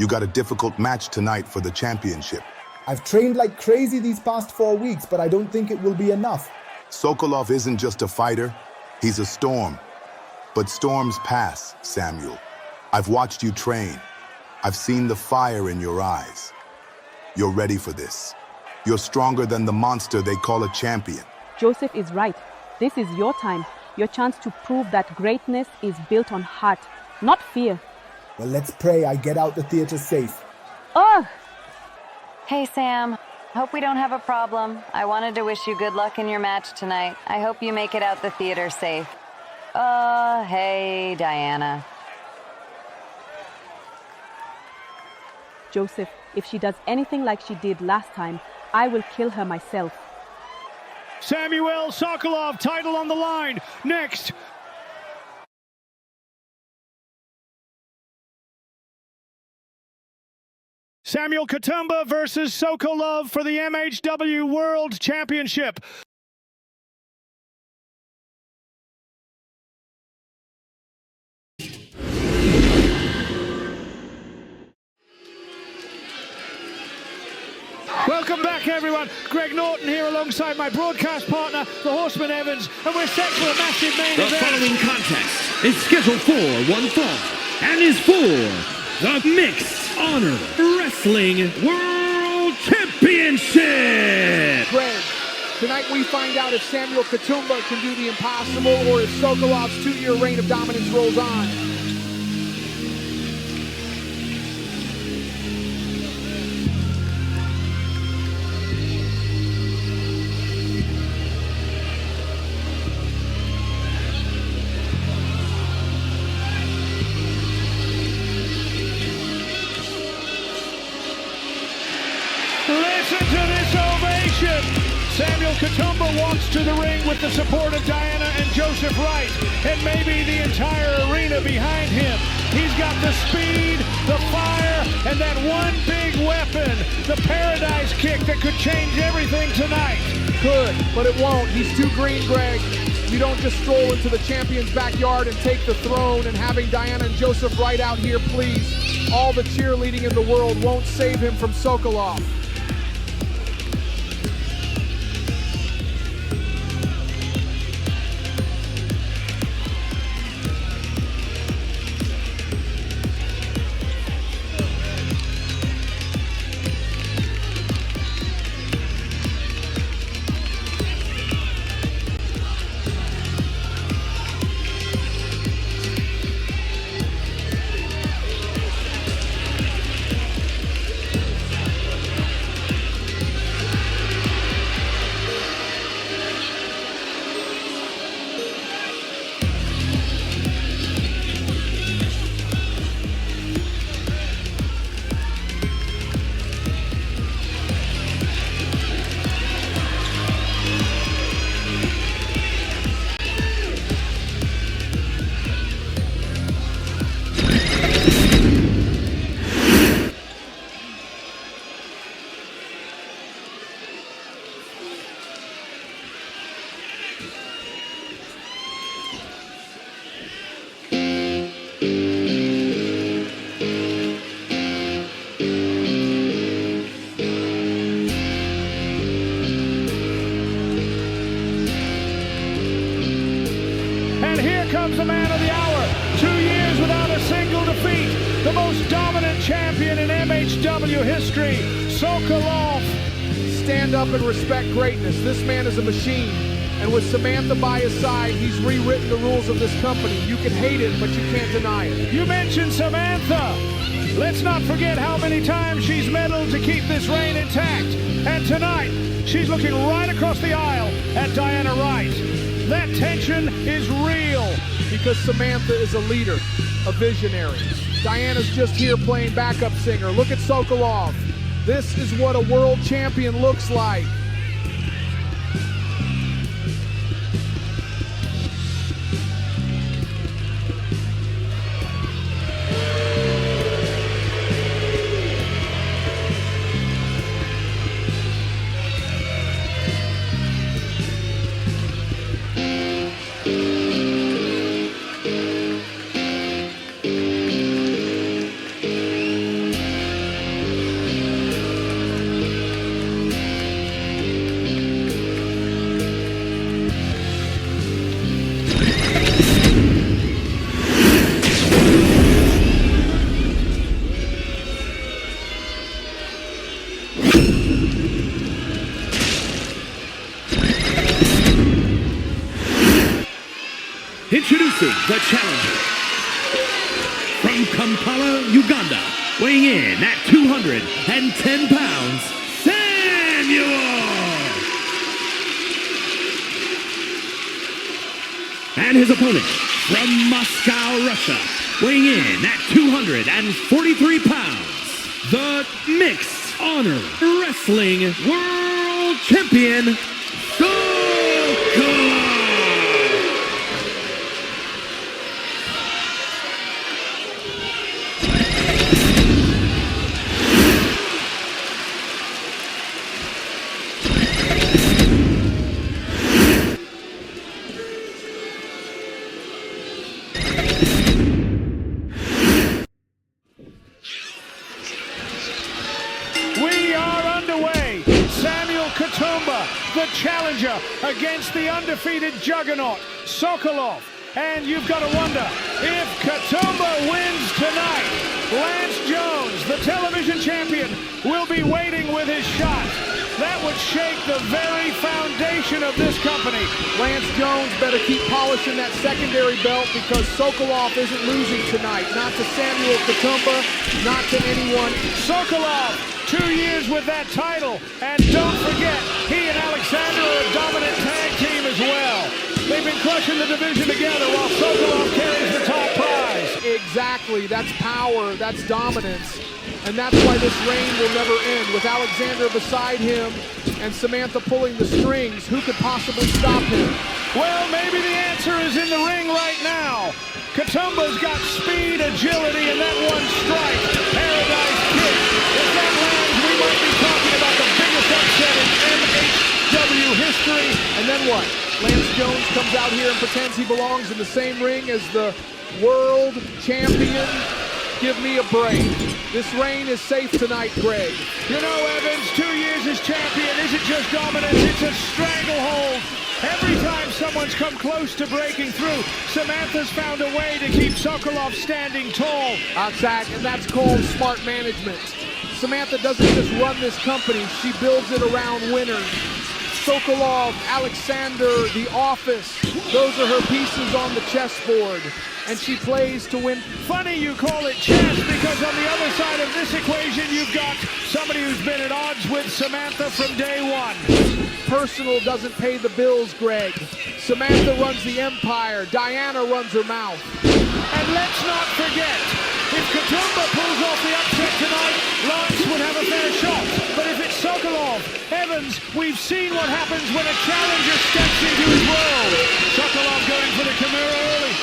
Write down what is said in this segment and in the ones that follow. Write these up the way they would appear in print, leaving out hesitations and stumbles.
You got a difficult match tonight for the championship. I've trained like crazy these past 4 weeks, but I don't think it will be enough. Sokolov isn't just a fighter, he's a storm. But storms pass, Samuel. I've watched you train. I've seen the fire in your eyes. You're ready for this. You're stronger than the monster they call a champion. Joseph is right. This is your time, your chance to prove that greatness is built on heart, not fear. Well, let's pray I get out the theater safe. Ugh! Hey, Sam. Hope we don't have a problem. I wanted to wish you good luck in your match tonight. I hope you make it out the theater safe. Hey, Diana. Joseph, if she does anything like she did last time, I will kill her myself. Samuel Sokolov, title on the line. Next. Samuel Katumba versus Sokolov for the MHW World Championship. Welcome back, everyone. Greg Norton here alongside my broadcast partner, the Horseman Evans, and we're set for a massive main event. The following contest is scheduled for one fall and is for the Mixed Honor Wrestling World Championship. Greg, tonight we find out if Samuel Katumba can do the impossible or if Sokolov's 2-year reign of dominance rolls on. Listen to this ovation. Samuel Katumba walks to the ring with the support of Diana and Joseph Wright, and maybe the entire arena behind him. He's got the speed, the fire, and that one big weapon, the Paradise Kick that could change everything tonight. Could, but it won't. He's too green, Greg. You don't just stroll into the champion's backyard and take the throne, and having Diana and Joseph Wright out here, please. All the cheerleading in the world won't save him from Sokolov. Comes the man of the hour. 2 years without a single defeat. The most dominant champion in MHW history, Sokolov. Stand up and respect greatness. This man is a machine. And with Samantha by his side, he's rewritten the rules of this company. You can hate it, but you can't deny it. You mentioned Samantha. Let's not forget how many times she's meddled to keep this reign intact. And tonight, she's looking right across the aisle at Diana Wright. That tension is real. Because Samantha is a leader, a visionary. Diana's just here playing backup singer. Look at Sokolov. This is what a world champion looks like. Introducing the challenger from Kampala, Uganda, weighing in at 210 pounds, Samuel! And his opponent from Moscow, Russia, weighing in at 243 pounds, the Mixed Honor Wrestling World Champion, SOKOLOV! We are underway. Samuel Katumba, the challenger, against the undefeated juggernaut, Sokolov. And you've got to wonder, if Katumba wins tonight, Lance Jones, the television champion, will be waiting with his shot. That would shake the very foundation of this company. Lance Jones better keep polishing that secondary belt because Sokolov isn't losing tonight. Not to Samuel Katumba, not to anyone. Sokolov, 2 years with that title. And don't forget, he and Alexander are a dominant tag team as well. They've been crushing the division together while Sokolov carries the top prize. Exactly, that's power, that's dominance. And that's why this reign will never end. With Alexander beside him and Samantha pulling the strings, who could possibly stop him? Well, maybe the answer is in the ring right now. Katumba's got speed, agility, and that one strike, Paradise Kick. If that lands, we might be talking about the biggest upset in MHW history. And then what? Lance Jones comes out here and pretends he belongs in the same ring as the world champion. Give me a break. This reign is safe tonight, Greg. You know, Evans, 2 years as champion isn't just dominance, it's a stranglehold. Every time someone's come close to breaking through, Samantha's found a way to keep Sokolov standing tall. Exactly, and that's called smart management. Samantha doesn't just run this company, she builds it around winners. Sokolov, Alexander, The Office, those are her pieces on the chessboard. And she plays to win. Funny you call it chess, because on the other side of this equation, you've got somebody who's been at odds with Samantha from day one. Personal doesn't pay the bills, Greg. Samantha runs the empire. Diana runs her mouth. And let's not forget, if Katumba pulls off the upset tonight, Lance would have a fair shot. But if it's Sokolov, Evans, we've seen what happens when a challenger steps into his world. Sokolov going for the Kimura early.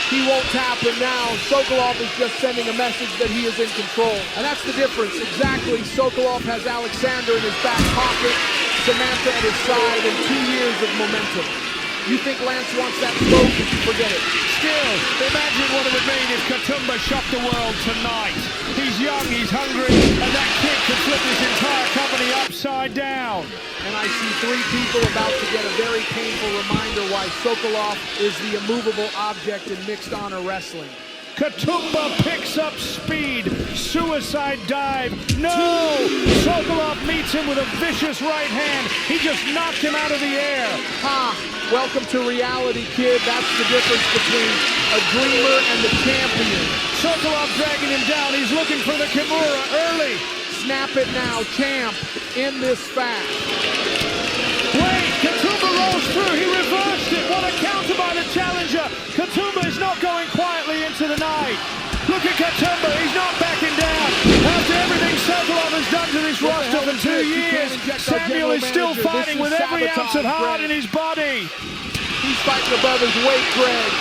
He won't tap him now. Sokolov is just sending a message that he is in control. And that's the difference. Exactly. Sokolov has Alexander in his back pocket, Samantha at his side, and 2 years of momentum. You think Lance wants that smoke? Forget it. Still, imagine what it would mean if Katumba shocked the world tonight. He's young, he's hungry, and that kick could flip his entire company upside down. And I see 3 people about to get a very painful reminder why Sokolov is the immovable object in mixed honor wrestling. Katumba picks up speed. Suicide dive. No! Sokolov meets him with a vicious right hand. He just knocked him out of the air. Ha! Welcome to reality, kid. That's the difference between a dreamer and the champion. Sokolov dragging him down. He's looking for the Kimura early. Snap it now, champ. In this fast. Wait, Katumba rolls through. He reversed it. What a counter by the challenger. Katumba is not going quietly into the night. Look at Katumba. He's not backing down. After everything Sokolov has done to this roster for 2 years, Samuel is still fighting with every ounce of heart in his body. He's fighting above his weight, Greg.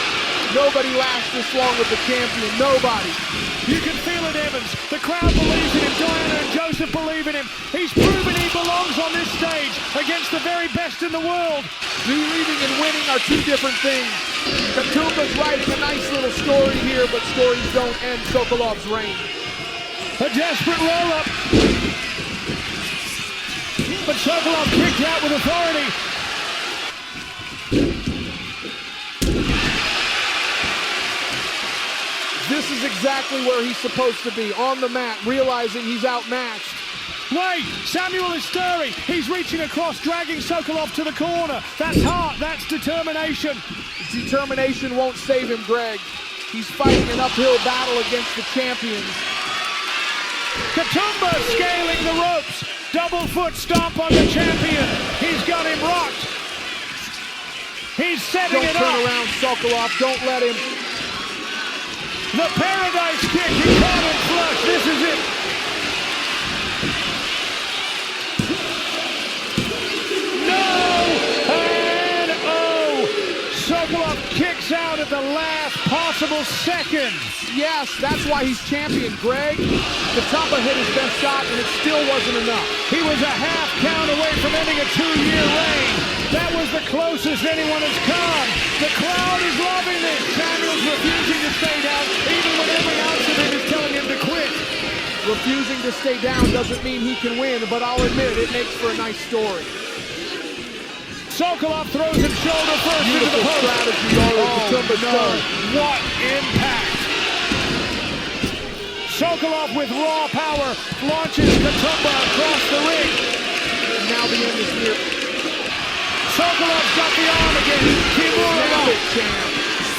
Nobody lasts this long with the champion. Nobody. You can feel it, Evans. The crowd believes in him. Diana and Joseph believe in him. He's proven he belongs on this stage against the very best in the world. Believing and winning are 2 different things. Katumba's writing a nice little story here, but stories don't end Sokolov's reign. A desperate roll-up. But Sokolov kicked out with authority. This is exactly where he's supposed to be, on the mat, realizing he's outmatched. Wait, Samuel is stirring. He's reaching across, dragging Sokolov to the corner. That's heart, that's determination. determination won't save him, Greg. He's fighting an uphill battle against the champions. Katumba scaling the ropes. Double foot stomp on the champion. He's got him rocked. He's setting it up. Don't turn around, Sokolov. Don't let him. The paradise kick. He caught him flush. This is it. Sokolov kicks out at the last possible second. Yes, that's why he's champion, Greg. Katumba hit his best shot, and it still wasn't enough. He was a half count away from ending a 2-year reign. That was the closest anyone has come. The crowd is loving this. Samuel's refusing to stay down, even when every ounce of him is telling him to quit. Refusing to stay down doesn't mean he can win, but I'll admit it makes for a nice story. Sokolov throws him shoulder first into the post. Strategy, Katumba's done. What impact! Sokolov with raw power launches Katumba across the ring. And now the end is near. Sokolov's got the arm again. Kimura. Now it, champ.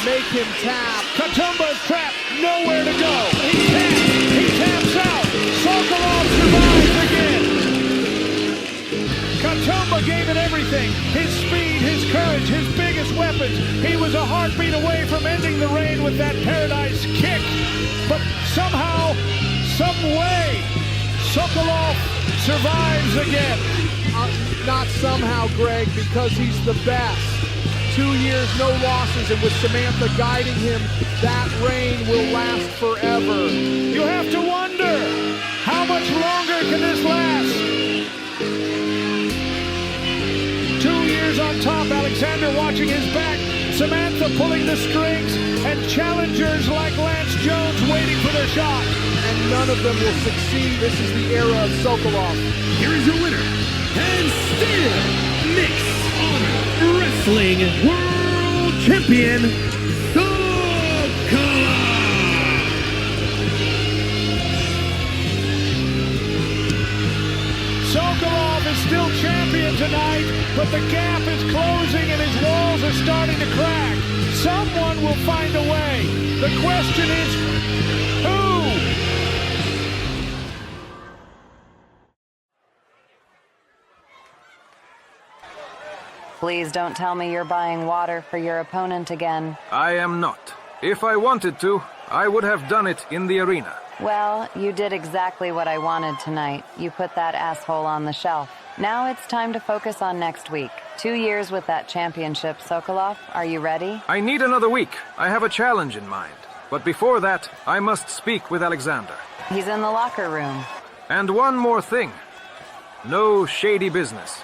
Make him tap. Katumba's trapped. Nowhere to go. He taps out. Sokolov survives again. Katumba gave it everything. His speed, his courage, his biggest weapons. He was a heartbeat away from ending the reign with that paradise kick. But somehow, some way, Sokolov survives again. Not somehow, Greg, because he's the best. 2 years, no losses, and with Samantha guiding him, that reign will last forever. You have to wonder, how much longer can this last? 2 years on top, Alexander watching his back, Samantha pulling the strings, and challengers like Lance Jones waiting for their shot. And none of them will succeed. This is the era of Sokolov. Here is your winner, and still Mixed Honor Wrestling World Champion, SOKOLOV! Sokolov is still champion tonight, but the gap is closing and his walls are starting to crack. Someone will find a way. The question is, who? Please don't tell me you're buying water for your opponent again. I am not. If I wanted to, I would have done it in the arena. Well, you did exactly what I wanted tonight. You put that asshole on the shelf. Now it's time to focus on next week. 2 years with that championship, Sokolov. Are you ready? I need another week. I have a challenge in mind. But before that, I must speak with Alexander. He's in the locker room. And one more thing. No shady business.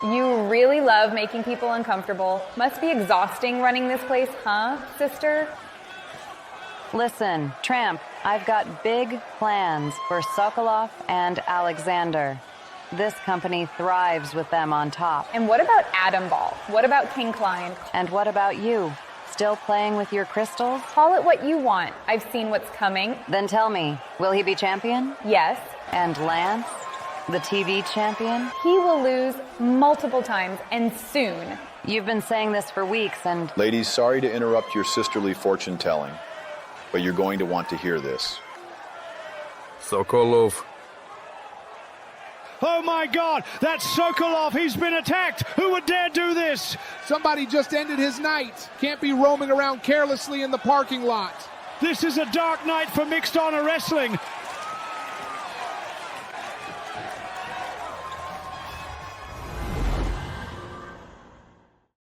You really love making people uncomfortable. Must be exhausting running this place, huh, sister? Listen, Tramp, I've got big plans for Sokolov and Alexander. This company thrives with them on top. And what about Atom Ball? What about King Klein? And what about you? Still playing with your crystals? Call it what you want. I've seen what's coming. Then tell me, will he be champion? Yes. And Lance? The TV champion? He will lose multiple times, and soon. You've been saying this for weeks, and... Ladies, sorry to interrupt your sisterly fortune-telling, but you're going to want to hear this. Sokolov. Oh my God, that's Sokolov. He's been attacked. Who would dare do this? Somebody just ended his night. Can't be roaming around carelessly in the parking lot. This is a dark night for Mixed Honor Wrestling.